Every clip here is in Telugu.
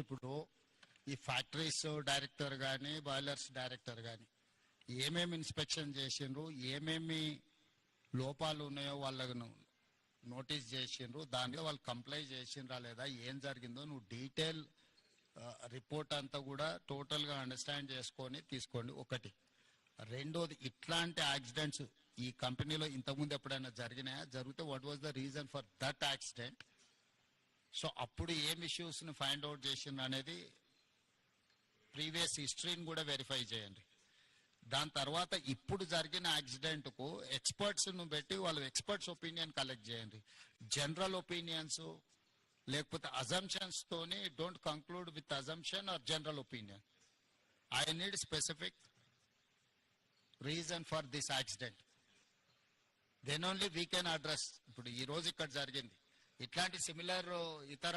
ఇప్పుడు ఈ ఫ్యాక్టరీస్ డైరెక్టర్ కానీ బాయిలర్స్ డైరెక్టర్ కానీ ఏమేమి ఇన్స్పెక్షన్ చేసిండ్రు, ఏమేమి లోపాలు ఉన్నాయో వాళ్ళకు నోటీస్ చేసిండ్రు, దాంట్లో వాళ్ళు కంప్లై చేసిండ్రా లేదా, ఏం జరిగిందో నువ్వు డీటెయిల్ రిపోర్ట్ అంతా కూడా టోటల్గా అండర్స్టాండ్ చేసుకొని తీసుకోండి. ఒకటి. రెండోది, ఇట్లాంటి యాక్సిడెంట్స్ ఈ కంపెనీలో ఇంతకుముందు ఎప్పుడైనా జరిగినాయా, జరిగితే what was the reason for that accident, so అప్పుడు ఏం ఇష్యూస్ని ఫైండ్ అవుట్ చేసిండ్రు అనేది ప్రీవియస్ హిస్టరీని కూడా వెరిఫై చేయండి. దాని తర్వాత ఇప్పుడు జరిగిన యాక్సిడెంట్కు ఎక్స్పర్ట్స్ను పెట్టి వాళ్ళు ఎక్స్పర్ట్స్ ఒపీనియన్ కలెక్ట్ చేయండి. జనరల్ ఒపీనియన్స్ లేకపోతే అజంప్షన్స్ తోని don't conclude with assumption or general opinion. I need specific reason for this accident, then only we can address. ఇప్పుడు ఈ రోజు ఇక్కడ జరిగింది, ఇట్లాంటి సిమిలర్ ఇతర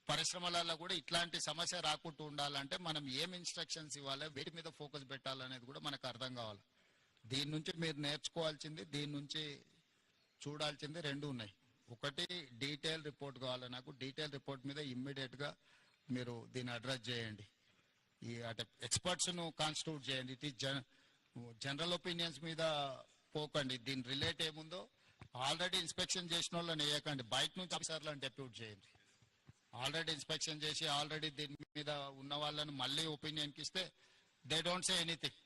పరిశ్రమలలో కూడా ఇట్లాంటి సమస్య రాకుండా ఉండాలంటే మనం ఏం ఇన్స్ట్రక్షన్స్ ఇవ్వాలి, వీటి మీద ఫోకస్ పెట్టాలనేది కూడా మనకు అర్థం కావాలి. దీని నుంచి మీరు నేర్చుకోవాల్సింది, దీని నుంచి చూడాల్సింది రెండు ఉన్నాయి. ఒకటి, డీటెయిల్ రిపోర్ట్ కావాలి నాకు. డీటెయిల్ రిపోర్ట్ మీద ఇమ్మీడియట్గా మీరు దీన్ని అడ్రస్ చేయండి. ఈ అంటే ఎక్స్పర్ట్స్ను కాన్స్టిట్యూట్ చేయండి. ఇట్ ఈస్ జనరల్ ఒపీనియన్స్ మీద పోకండి. దీని రిలేట్ ఏముందో ఆల్రెడీ ఇన్స్పెక్షన్ చేసిన వాళ్ళని వేయకండి, బయట నుంచి ఆఫీసర్లను డెప్యూట్ చేయండి. ఆల్రెడీ ఇన్స్పెక్షన్ చేసి ఆల్రెడీ దీని మీద ఉన్న వాళ్ళని మళ్ళీ ఒపీనియన్కి ఇస్తే they don't say anything.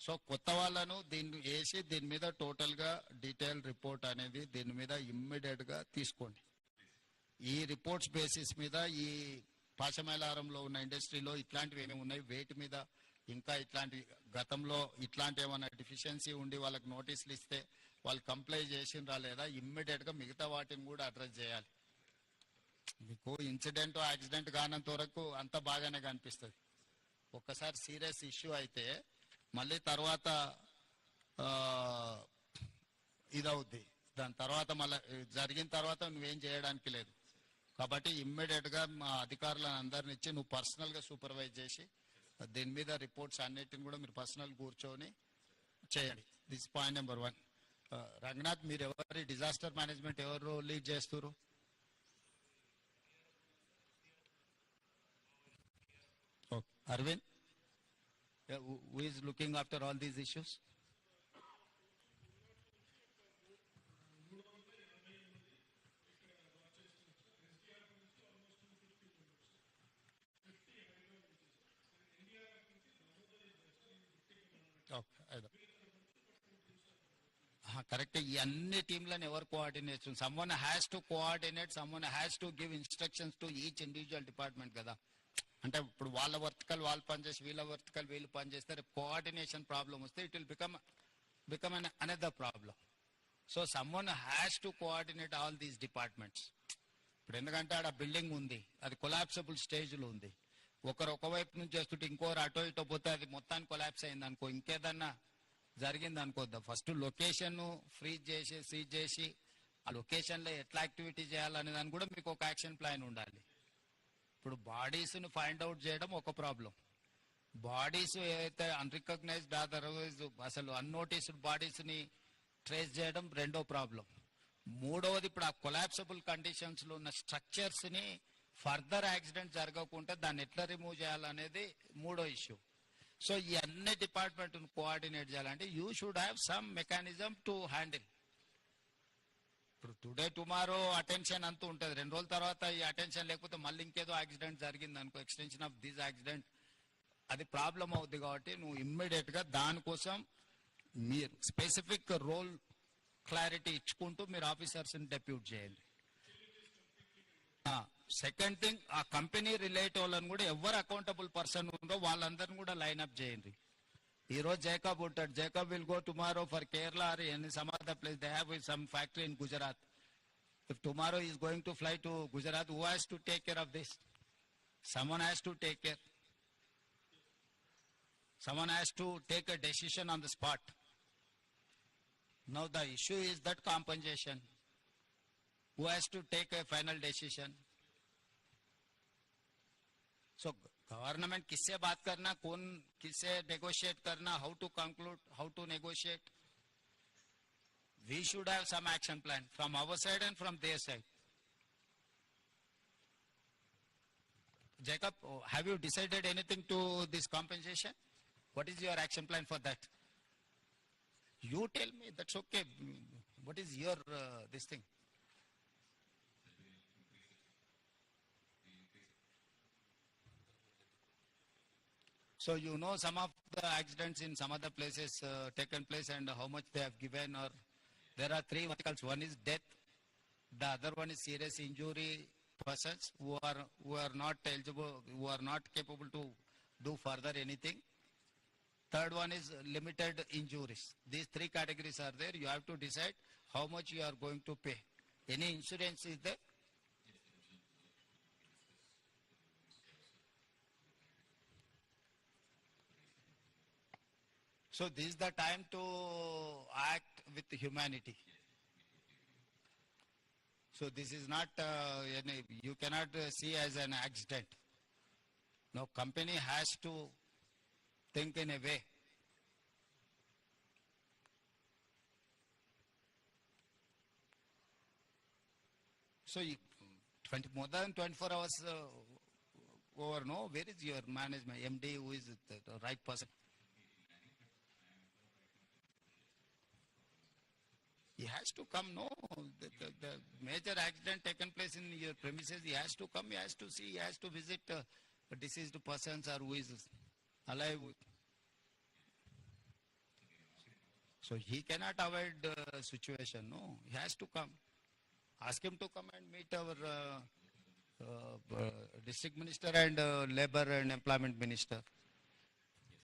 So కొత్త వాళ్ళను దీన్ని వేసి దీని మీద టోటల్గా డీటెయిల్ రిపోర్ట్ అనేది దీని మీద ఇమ్మీడియట్గా తీసుకోండి. ఈ రిపోర్ట్స్ బేసిస్ మీద ఈ పాశమైలారంలో ఉన్న ఇండస్ట్రీలో ఇట్లాంటివి ఏమేమి ఉన్నాయి, వేటి మీద ఇంకా ఇట్లాంటి గతంలో ఇట్లాంటి ఏమైనా డెఫిషియన్సీ ఉండి వాళ్ళకి నోటీసులు ఇస్తే వాళ్ళు కంప్లై చేసిండ్రా లేదా, ఇమ్మీడియట్గా మిగతా వాటిని కూడా అడ్రస్ చేయాలి. మీకు ఇన్సిడెంట్ యాక్సిడెంట్ కానంత వరకు అంత బాగానే కనిపిస్తుంది. ఒక్కసారి సీరియస్ ఇష్యూ అయితే మళ్ళీ తర్వాత ఇదవుద్ది. దాని తర్వాత మళ్ళీ జరిగిన తర్వాత నువ్వేం చేయడానికి లేదు. కాబట్టి ఇమ్మీడియట్గా మా అధికారులను అందరిని ఇచ్చి నువ్వు పర్సనల్గా సూపర్వైజ్ చేసి దీని మీద రిపోర్ట్స్ అన్నిటిని కూడా మీరు పర్సనల్ కూర్చొని చేయండి. This point number 1. రంగనాథ్, మీరు ఎవరి డిజాస్టర్ మేనేజ్మెంట్ ఎవరు లీడ్ చేస్తారు? Okay. Arvind, who is looking after all these issues? Correct. ఈ అన్ని టీంలను ఎవరు coordinate? Someone has to coordinate, someone has to give instructions to each individual department కదా. అంటే ఇప్పుడు వాళ్ళ వర్టికల్ వాళ్ళు పనిచేసి వీళ్ళ వర్టికల్ వీళ్ళు పనిచేస్తే రేపు కోఆర్డినేషన్ ప్రాబ్లం వస్తే it will become an another problem. So someone has to coordinate all these departments. ఇప్పుడు ఎందుకంటే ఆడ బిల్డింగ్ ఉంది, అది కొలాప్సబుల్ స్టేజ్లో ఉంది. ఒకరు ఒకవైపు నుంచి చేస్తుంటే ఇంకోరు అటో ఇటో పోతే అది మొత్తాన్ని కొలాప్స్ అయింది అనుకో, ఇంకేదన్నా జరిగింది అనుకోద్దా. ఫస్ట్ లొకేషన్ ఫ్రీజ్ చేసి సీజ్ చేసి ఆ లొకేషన్లో ఎట్లా యాక్టివిటీ చేయాలనే దాన్ని కూడా మీకు ఒక యాక్షన్ ప్లాన్ ఉండాలి. ఇప్పుడు బాడీస్ని ఫైండ్ అవుట్ చేయడం ఒక ప్రాబ్లం, బాడీస్ ఏదైతే అన్రికగ్నైజ్డ్ అదర్వైజ్ అసలు అన్నోటీస్డ్ బాడీస్ని ట్రేస్ చేయడం రెండో ప్రాబ్లం. మూడవది, ఇప్పుడు ఆ కొలాప్సబుల్ కండిషన్స్లో ఉన్న స్ట్రక్చర్స్ని ఫర్దర్ యాక్సిడెంట్ జరగకుండా దాన్ని ఎట్లా రిమూవ్ చేయాలనేది మూడో ఇష్యూ. సో ఈ అన్ని డిపార్ట్మెంట్ను కోఆర్డినేట్ చేయాలంటే you should have some mechanism to handle. ఇప్పుడు టుడే టుమారో అటెన్షన్ అంతూ ఉంటుంది, 2 రోజుల తర్వాత ఈ అటెన్షన్ లేకపోతే మళ్ళీ ఇంకేదో యాక్సిడెంట్ జరిగింది అనుకో, ఎక్స్టెన్షన్ ఆఫ్ దిస్ యాక్సిడెంట్, అది ప్రాబ్లం అవుద్ది. కాబట్టి నువ్వు ఇమ్మీడియట్గా దానికోసం మీరు స్పెసిఫిక్ రోల్ క్లారిటీ ఇచ్చుకుంటూ మీరు ఆఫీసర్స్ని డెప్యూట్ చేయండి. సెకండ్ థింగ్, ఆ కంపెనీ రిలేట్ వాళ్ళని కూడా ఎవరు అకౌంటబుల్ పర్సన్ ఉందో వాళ్ళందరినీ కూడా లైన్అప్ చేయండి. ఈ రోజు జేకబ్ ఉంటాడు, Jacob will go tomorrow for Kerala or any some other place. They have some factory in Gujarat. If tomorrow he is going to fly to Gujarat, who has to take care of this? Someone has to take care. Someone has to take a decision on the spot. Now the issue is that compensation. Who has to take a final decision? So government किससे बात करना, कौन किससे नेगोशिएट करना, how to conclude, how to negotiate, we should have some action plan from our side and from their side. Jacob, have you decided anything to this compensation? What is your action plan for that? You tell me, that's okay. What is your this thing? So you know some of the accidents in some other places taken place and how much they have given, or there are three verticals. One is death, the other one is serious injury persons who are not eligible, who are not capable to do further anything. Third one is limited injuries. These three categories are there. You have to decide how much you are going to pay. Any insurance is there? So this is the time to act with humanity. So this is not, you cannot see as an accident. No, company has to think in a way. So 20, more than 24 hours over, no, where is your management, MD, who is the right person? He has to come, no, the major accident taken place in your premises, he has to come, he has to see, he has to visit deceased persons or who is alive. So he cannot avoid the situation, no, he has to come. Ask him to come and meet our district minister and labor and employment minister.